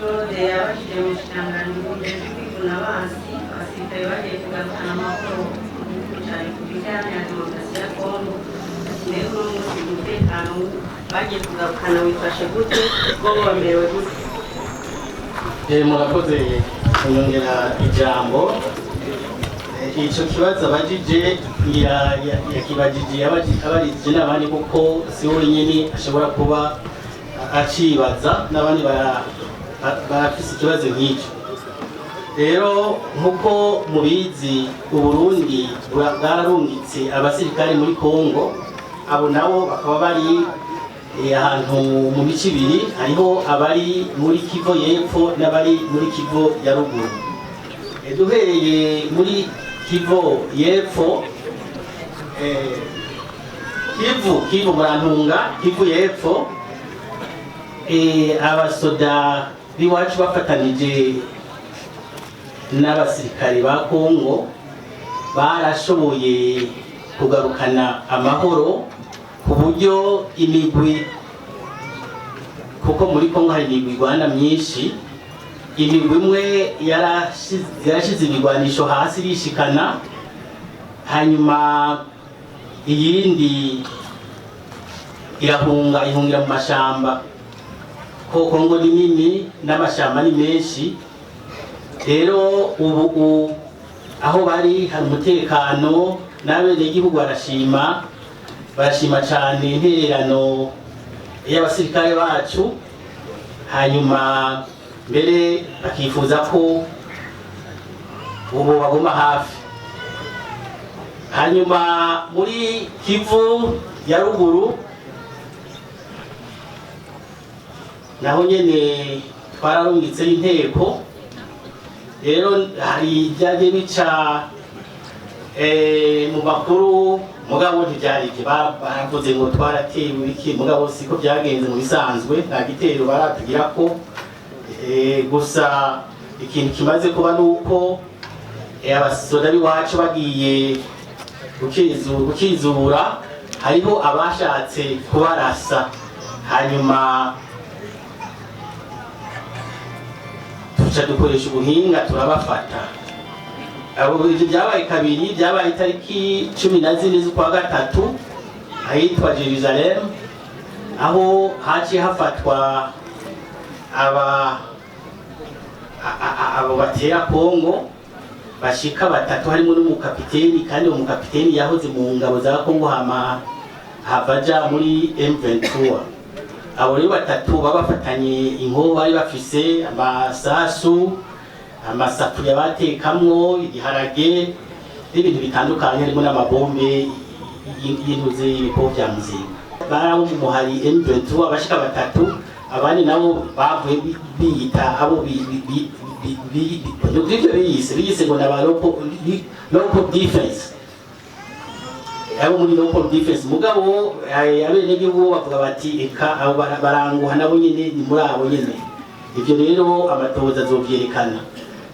Claude yabashije mu kirangantego ndetse kwivuna abansi abasirikare bagiye kugarukana amahoro mu gihugu cya Repubulika Iharanira Demokarasi ya Kongo. Rero uno munsi umutekano bagiye kugarukana wifashe gute bwo bamerewe gute? Murakoze kunyongera ijambo. Icyo kibazo abajije yakibajije abarijije n'abandi kuko si wenyine ashobora kuba acibaza n'abandi barafise ikibazo nk'icyo. Rero nk'uko mubizi Uburundi bwararungitse abasirikare muri Kongo, abo nabo bakaba bari ahantu mu bice ibiri, hariho abari muri Kivu y'epfo n'abari muri Kivu ya ruguru. Duhereye muri Kivu y'epfo, Kivu murantunga, Kivu y'epfo, abasoda b'iwacu bafatanije n'abasirikare ba Kongo barashoboye kugarukana amahoro ku buryo imigwi, kuko muri Kongo hari imigwi igwana myinshi, imigwi imwe yarashize ibigwanisho hasi irishikana, hanyuma iyindi ihungira mu mashamba. Kongo ni nini n'amashamba ni menshi, rero ubu aho bari hari umutekano, n'abenegihugu barashima cyane intererano y'abasirikare bacu, hanyuma mbere bakifuza ko ubu baguma hafi. Hanyuma muri Kivu ya ruguru naho nyene twararungitse inteko. Rero hari byagiye bica mu makuru, mugabo ntibyari baravuze ngo twaratewe iki, mugabo siko byagenze mu bisanzwe, nta gitero baratugira ko. Gusa ikintu kimaze kuba nuko abasoda b'iwacu bagiye gukizura, hariho abashatse kubarasa, hanyuma tuca dukoresha ubuhinga turabafata. Ibyo byabaye kabiri, byabaye itariki 14 z'ukwa gatatu ahitwa Jerusalem, aho haciye hafatwa abo batera Kongo bashika batatu, harimo n'umukapiteni, kandi uwo mukapiteni yahoze mu ngabo za Kongo havaja muri M23. Abo rero batatu babafatanye inkoho bari bafise, amasasu, amasafuriya batekamwo igiharage n'ibintu bitandukanye, harimo n'amabombe y'intuze y'ibikoho vya muzinga. Barabo mu muhari M23 abashika batatu, abandi nabo bavuye biyita abo ibyo biyise ngo naba local defense, abo muri local defense. Mugabo abenegihugu bavuga bati eka abo baranguha nabo nyene ni muri abo nyene. Ivyo rero amatohoza azovyerekana.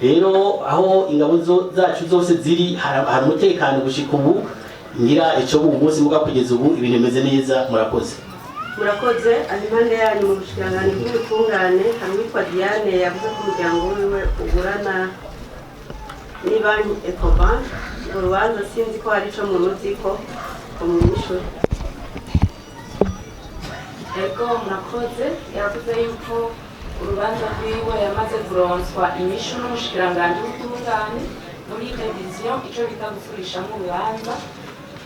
Rero aho ingabo zacu zose ziri hari umutekano gushika ubu, ngira ico ubu munsi muga kugeza ubu ibintu bimeze neza. Murakoze. Murakoze. Impande yanyu mu bushikiranganje bw'ubutungane hari witwa Diane yavuze ko umuryango wiwe ugurana ni banki Ecobank. Urubanza sinzi ko hari ico mu ruziko umwisho. Ego murakoze. Yavuze yuko urubanza rwiwe yamaze kuronswa inyishu n'umushikiranganje w'ubutungane muri revision, ico bita gusubirishamo urubanza.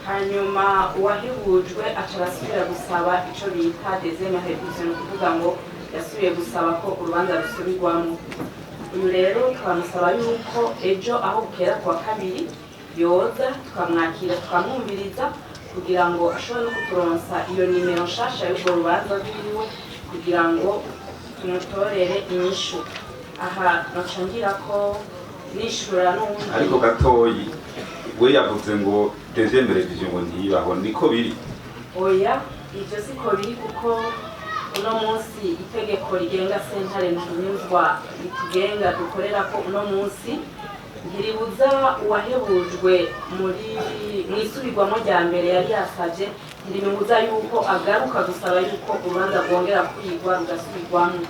Hanyuma uwahebujwe aca arasubira gusaba ico bita deuxième révision, kuvuga ngo yasubiye gusaba ko urubanza rusubirwamo. Uyu rero twamusaba yuko ejo aho bukera kuwa kabiri yoza tukamwakira tukamwumviriza kugira ngo ashobore no kuturonsa iyo nimero nshasha y'urwo rubanza rwiwe kugira ngo tumutorere inyishu. Aha noca ngira ko nishura n'ubundi ariko gatoyi we yavuze ngo deuxième révision ngo ntibaho, niko biri? Oya, ivyo siko biri, kuko uno munsi itegeko rigenga sentare ntinyuzwa ritugenga dukorera ko uno munsi ntiribuza uwahebujwe mw'isubirwamo rya mbere yari yasavye, ntirimubuza yuko agaruka gusaba yuko urubanza rwongera kwigwa rugasubirwamo.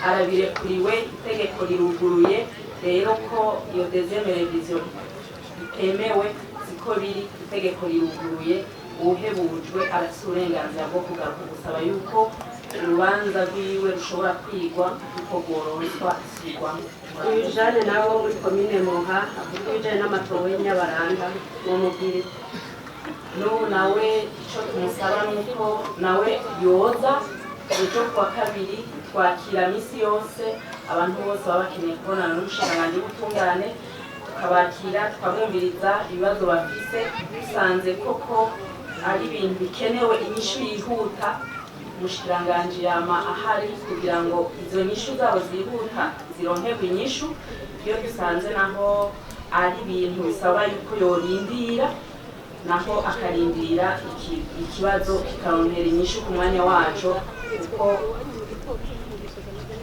arabirekuriwe, itegeko riruguruye rero ko iyo deuxième révision itemewe, siko biri, itegeko riruguruye, uwuhebujwe arafise uburenganzira bwo kugaruka gusaba yuko urubanza rwiwe rushobora kwigwa kuko rworonswa isubirwamo. Uyu Jeanne nawe wo muri komine Muha avuga ibijanye n'amatongo y'Inyabaranga womubwire. N'ubu nawe ico tumusaba nuko nawe yoza ejo kuwa kabiri twakira misi yose abantu bose baba bakeneye kubonana n'umushikiranganji w'ubutungane, tukabakira tukamwumviriza ibibazo bafise, dusanze koko ari ibintu bikenewe inyishu yihuta, umushikiranganji yama ahari kugira ngo izo nyishu zabo zihuta zironkerwe inyishu. Iyo dusanze naho ari ibintu bisaba yuko yorindira, naho akarindira ikibazo kikaronkera inyishu ku mwanya waco, kuko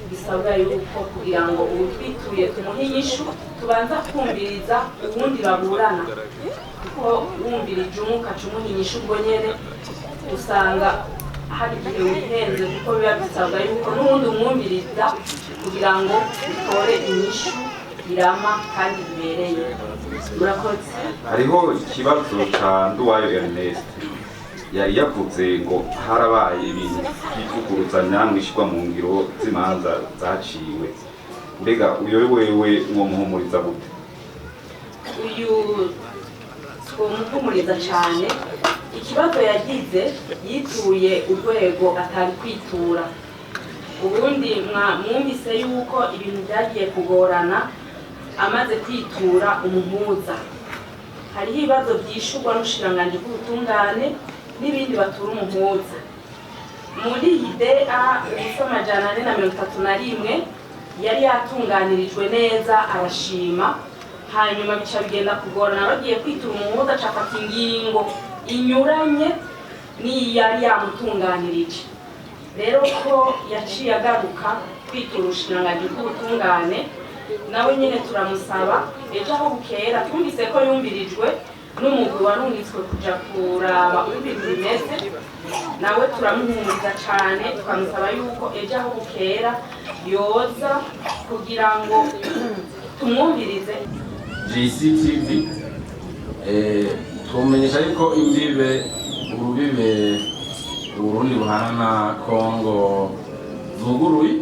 bisabwa yuko kugira ngo uwutwituye tumuhe inyishu tubanza kumviriza uwundi baburana, kuko wumvirije umwe ukaca umuha inyishu ubwo nyene usanga hari igihe wihenze, kuko biba bisabwa yuko n'uwundi umwumviriza kugira ngo utore inyishu irama kandi bibereye. Murakoze. Hariho ikibazo ca Nduwayo Ernest yari yavuze ngo harabaye ibintu by'ivuguruzanya mwishirwa mu ngiro z'imanza zaciwe, mbega uyo wewe mwomuhumuriza gute? Uyu twomuhumuriza cane, ikibazo yagize yituye urwego atari kwitura. Ubundi mwumvise yuko ibintu byagiye kugorana amaze kwitura umuhuza. Hariho ibibazo byishurwa n'ubushikiranganji bw'ubutungane n'ibindi batura umuhuza. Muri IDEA ubusa 431 yari yatunganirijwe neza arashima, hanyuma bica bigenda kugorana bagiye kwitura umuhuza acafata ingingo inyuranye n'iyari yamutunganirije. Rero ko yaciye agaruka kwitura ubushikiranganji bw'ubutungane, nawe nyene turamusaba ejo aho bukera twumvise ko yumvirijwe n'umugwi warungitswe kuja kuraba uko ibintu bimeze, nawe turamuhumuriza cane tukamusaba yuko ejo aho bukera yoza kugira ngo tumwumvirize. JCTV twomenyesha yuko urubibe Uburundi buhana na Kongo zuguruye,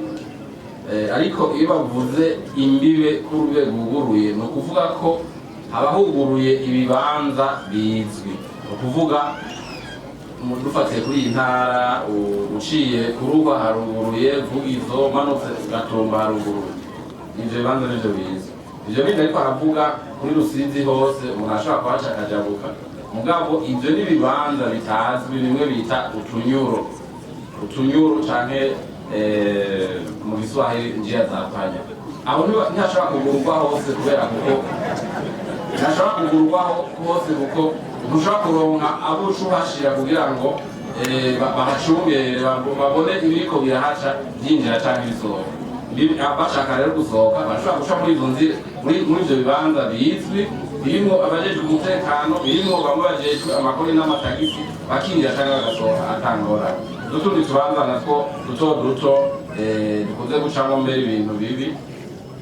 ariko iyo bavuze imbibe k'urube rwuguruye ni ukuvuga ko haba huguruye ibibanza bizwi. Ni ukuvuga dufatiye kuri iyi ntara uciye kuruba haruguruye, Vugizo manutse Gatumba haruguruye, ivyo bibanza nivyo bizwi. Ivyo bindi ariko aravuga kuri Rusizi hose umuntu ashobora kuhaca akajabuka, mugabo ivyo ni ibibanza bitazwi, bimwe bita utunyuro canke mu Kiswahili njia za panya. Aho ntihashobora kugurwa hose kubera kuko ntashobora kugurwa hose kuko ntushobora kuronka abo ushubashira kugira ngo bahacungere babone ibiriko birahaca byinjira canke bisohoka. Bashaka rero gusohoka bashobora guca muri izo nzira, muri ivyo bibanza bizwi birimwo abajejwe umutekano, birimwo bamwe bajejwe amakori n'amatagisi, bakinjira canke bagasohoka atangorane. N'utundi tubanza natwo duto dukunze gucamo mbere ibintu bibi,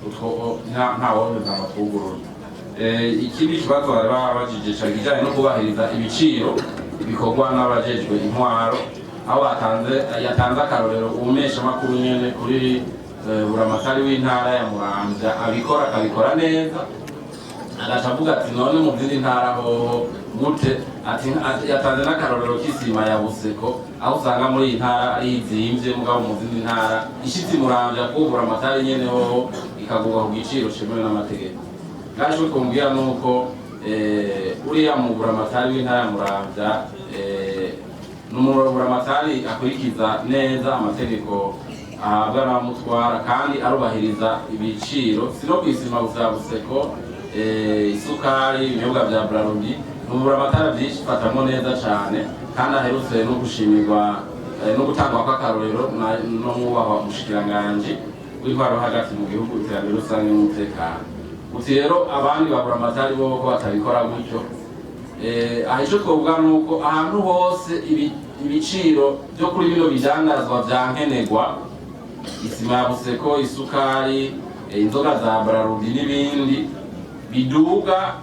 utwo ntawomeza amatwugurura. Ikindi kibazo bari babajije kijanye no kubahiriza ibiciro bikorwa n'abajejwe intwaro, aho yatanze akarorero umeshamakuru nyene kuri buramatari w'intara ya Muramvya akabikora neza, agaca avuga ati none mu zindi ntara ho gute, ati yatanze n'akarorero k'isima ya Buseko, aho usanga muri iyi ntara ari izimvye, mugabo mu zindi ntara ishitsi Muramvya ko buramatari nyene ho ikagurwa ku giciro cemewe n'amategeko. Ngaje kumbwira nuko uriya mu buramatari w'intara ya Muramvya n'umuramatari akurikiza neza amategeko ahabwa n'abamutwara kandi arubahiriza ibiciro, sino kwisima gusa Buseko, isukari, ibinyobwa vya Braludi, n'umuramatari vyinshi fatamwo neza cane, kandi aherutse no gushimirwa no gutangwa kw'akarorero no mwubahwa umushikiranganji w'intwaro hagati mu gihugu, iterambere rusange n'umutekano. Uti rero abandi baburamatari bo ko batabikora gutyo, aha ico twovuga nuko ahantu hose ibiciro byo kuri bino bidandazwa vya nkenerwa isima ya Buseko, isukari, inzoga za Braludi n'ibindi biduga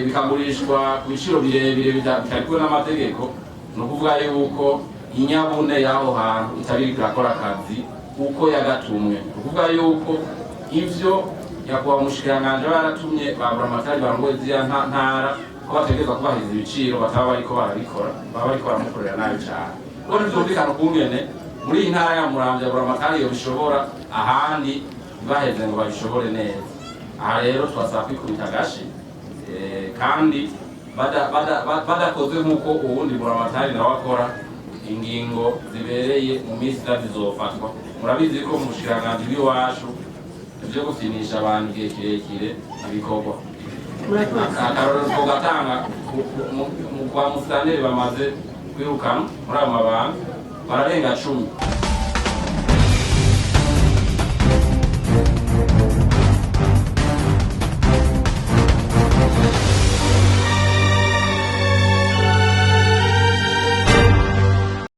bikagurishwa ku biciro birebire bitarikuwe n'amategeko. Ni ukuvuga yuko inyabune y'aho hantu itabiri irakora akazi uko yagatumwe. Ni ukuvuga yuko ivyo yakuba umushikiranganji baratumye ba buramatari barongoye ziriya ntara ko bategerezwa kubahiriza ibiciro bataba bariko barabikora, baba bariko baramukorera nabi cane. Kuko ntivyumvikana ukungene muri iyi ntara ya Muramvya buramatari yobishobora ahandi baheze ngo babishobore neza. Aha rero twasaba kwikubita agashi kandi badakoze nk'uko uwundi buramatari nawe akora, ingingo zibereye mu minsi zizofatwa. Murabizi ko mu bushikiranganji bw'iwacu ivyo gufinisha abantu igihe kirekire ibikorwa. Akarorero twogatanga kwa musitanteri bamaze kwirukana muri ayo mabanga bararenga 10.